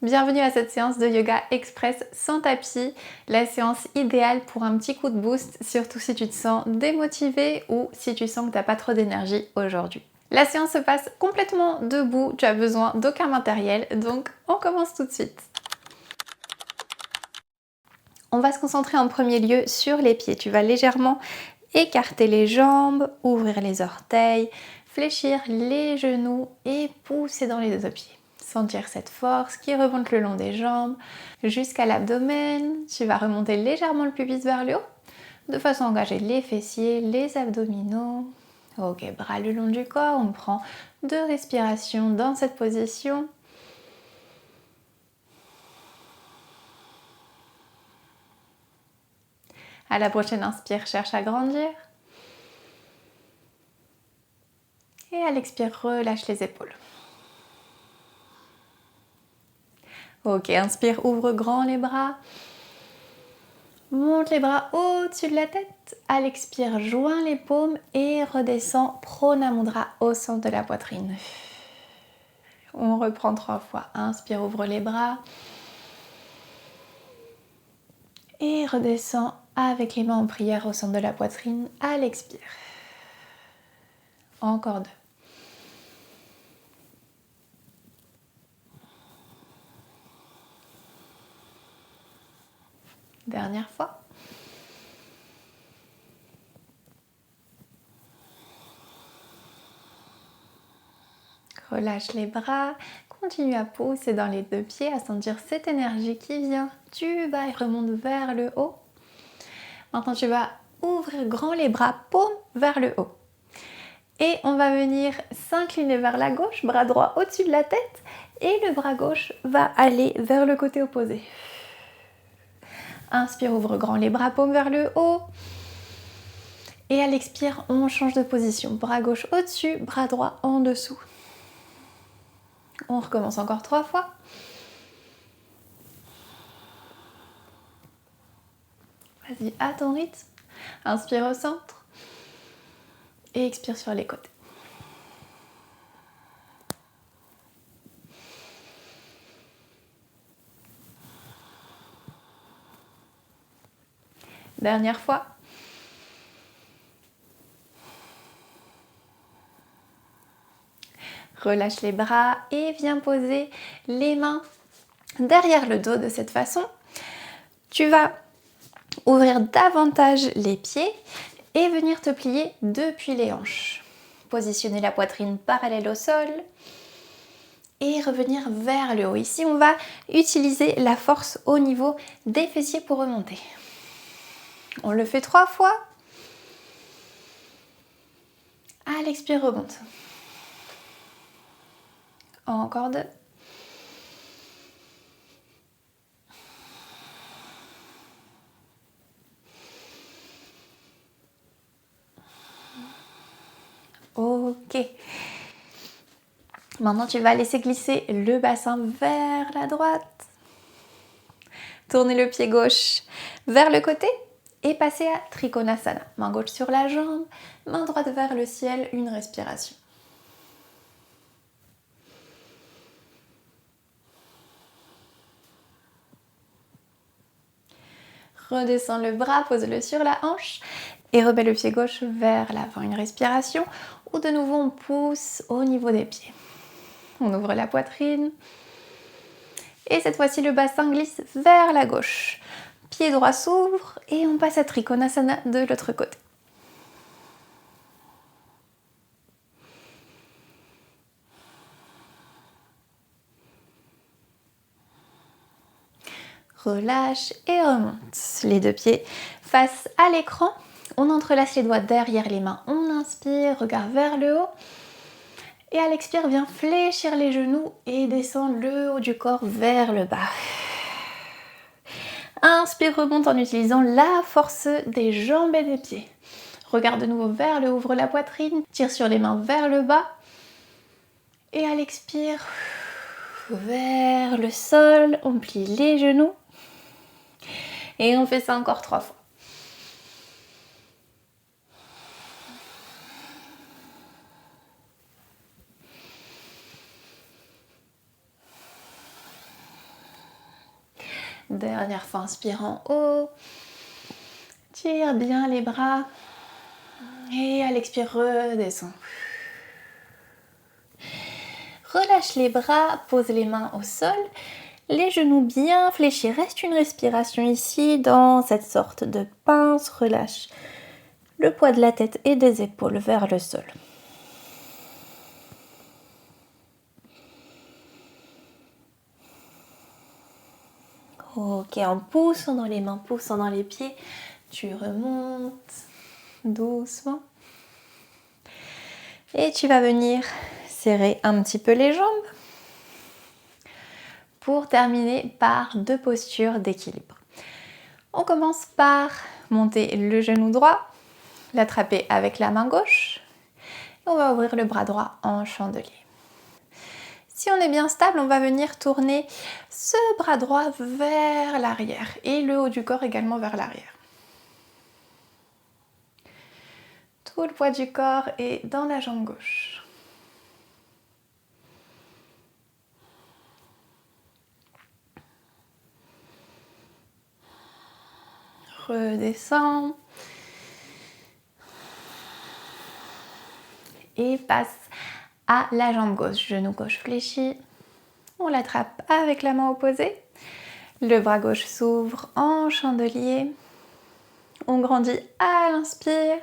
Bienvenue à cette séance de yoga express sans tapis, la séance idéale pour un petit coup de boost, surtout si tu te sens démotivé ou si tu sens que tu n'as pas trop d'énergie aujourd'hui. La séance se passe complètement debout, tu as besoin d'aucun matériel, donc on commence tout de suite. On va se concentrer en premier lieu sur les pieds. Tu vas légèrement écarter les jambes, ouvrir les orteils, fléchir les genoux et pousser dans les deux pieds. Sentir cette force qui remonte le long des jambes jusqu'à l'abdomen. Tu vas remonter légèrement le pubis vers le haut de façon à engager les fessiers, les abdominaux. Ok, bras le long du corps. On prend 2 respirations dans cette position. À la prochaine inspire, cherche à grandir. Et à l'expire, relâche les épaules. Ok, inspire, ouvre grand les bras. Monte les bras au-dessus de la tête. À l'expire, joins les paumes et redescends Prana Mudra au centre de la poitrine. On reprend 3 fois. Inspire, ouvre les bras. Et redescends avec les mains en prière au centre de la poitrine. À l'expire. Encore 2. Dernière fois. Relâche les bras, continue à pousser dans les 2 pieds, à sentir cette énergie qui vient du bas et remonte vers le haut. Maintenant, tu vas ouvrir grand les bras, paume vers le haut. Et on va venir s'incliner vers la gauche, bras droit au-dessus de la tête, et le bras gauche va aller vers le côté opposé. Inspire, ouvre grand les bras, paume vers le haut. Et à l'expire, on change de position. Bras gauche au-dessus, bras droit en dessous. On recommence encore 3 fois. Vas-y, à ton rythme. Inspire au centre. Et expire sur les côtés. Dernière fois. Relâche les bras et viens poser les mains derrière le dos de cette façon. Tu vas ouvrir davantage les pieds et venir te plier depuis les hanches. Positionner la poitrine parallèle au sol et revenir vers le haut. Ici, on va utiliser la force au niveau des fessiers pour remonter. On le fait 3 fois. À l'expire, remonte. Encore 2. Ok. Maintenant, tu vas laisser glisser le bassin vers la droite. Tournez le pied gauche vers le côté et passez à Trikonasana. Main gauche sur la jambe, main droite vers le ciel, une respiration. Redescends le bras, pose-le sur la hanche et remets le pied gauche vers l'avant. Une respiration ou de nouveau on pousse au niveau des pieds. On ouvre la poitrine et cette fois-ci le bassin glisse vers la gauche. Pied droit s'ouvre et on passe à Trikonasana de l'autre côté. Relâche et remonte. Les 2 pieds face à l'écran. On entrelace les doigts derrière les mains. On inspire, regard vers le haut. Et à l'expire, viens fléchir les genoux et descends le haut du corps vers le bas. Inspire, remonte en utilisant la force des jambes et des pieds. Regarde de nouveau vers le haut, ouvre la poitrine. Tire sur les mains vers le bas. Et à l'expire, vers le sol. On plie les genoux. Et on fait ça encore 3 fois. Dernière fois, inspire en haut. Tire bien les bras. Et à l'expire, redescends. Relâche les bras, pose les mains au sol. Les genoux bien fléchis. Reste une respiration ici dans cette sorte de pince. Relâche le poids de la tête et des épaules vers le sol. Ok, en poussant dans les mains, poussant dans les pieds, tu remontes doucement. Et tu vas venir serrer un petit peu les jambes pour terminer par 2 postures d'équilibre. On commence par monter le genou droit, l'attraper avec la main gauche. Et on va ouvrir le bras droit en chandelier. Si on est bien stable, on va venir tourner ce bras droit vers l'arrière et le haut du corps également vers l'arrière. Tout le poids du corps est dans la jambe gauche. Redescends. Et passe à la jambe gauche. Genou gauche fléchi. On l'attrape avec la main opposée. Le bras gauche s'ouvre en chandelier. On grandit à l'inspire.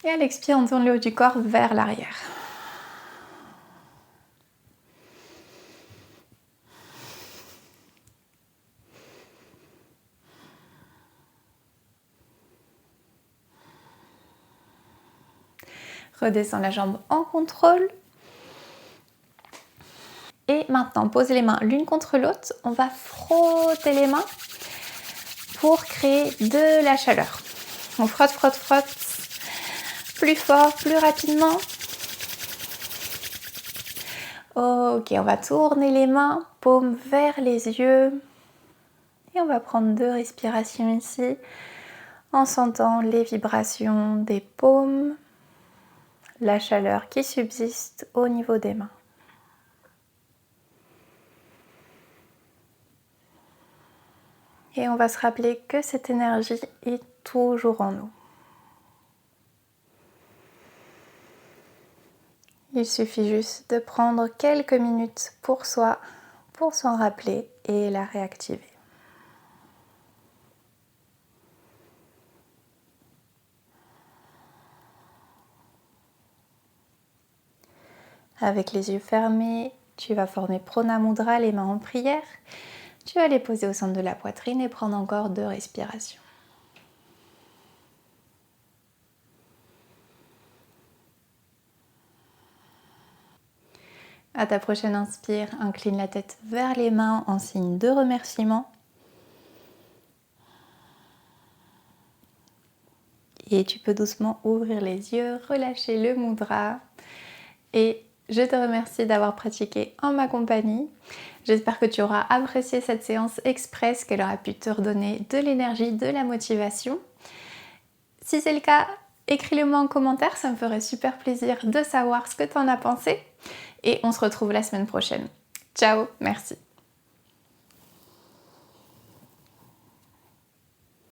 Et à l'expire, on tourne le haut du corps vers l'arrière. Redescends la jambe en contrôle. Et maintenant, pose les mains l'une contre l'autre. On va frotter les mains pour créer de la chaleur. On frotte, frotte, frotte. Plus fort, plus rapidement. Ok, on va tourner les mains, paumes vers les yeux. Et on va prendre 2 respirations ici en sentant les vibrations des paumes, la chaleur qui subsiste au niveau des mains. Et on va se rappeler que cette énergie est toujours en nous. Il suffit juste de prendre quelques minutes pour soi, pour s'en rappeler et la réactiver. Avec les yeux fermés, tu vas former Prana Mudra, les mains en prière. Tu vas les poser au centre de la poitrine et prendre encore 2 respirations. À ta prochaine inspire, incline la tête vers les mains en signe de remerciement. Et tu peux doucement ouvrir les yeux, relâcher le mudra. Et je te remercie d'avoir pratiqué en ma compagnie. J'espère que tu auras apprécié cette séance express, qu'elle aura pu te redonner de l'énergie, de la motivation. Si c'est le cas, écris-le-moi en commentaire, ça me ferait super plaisir de savoir ce que tu en as pensé. Et on se retrouve la semaine prochaine. Ciao, merci.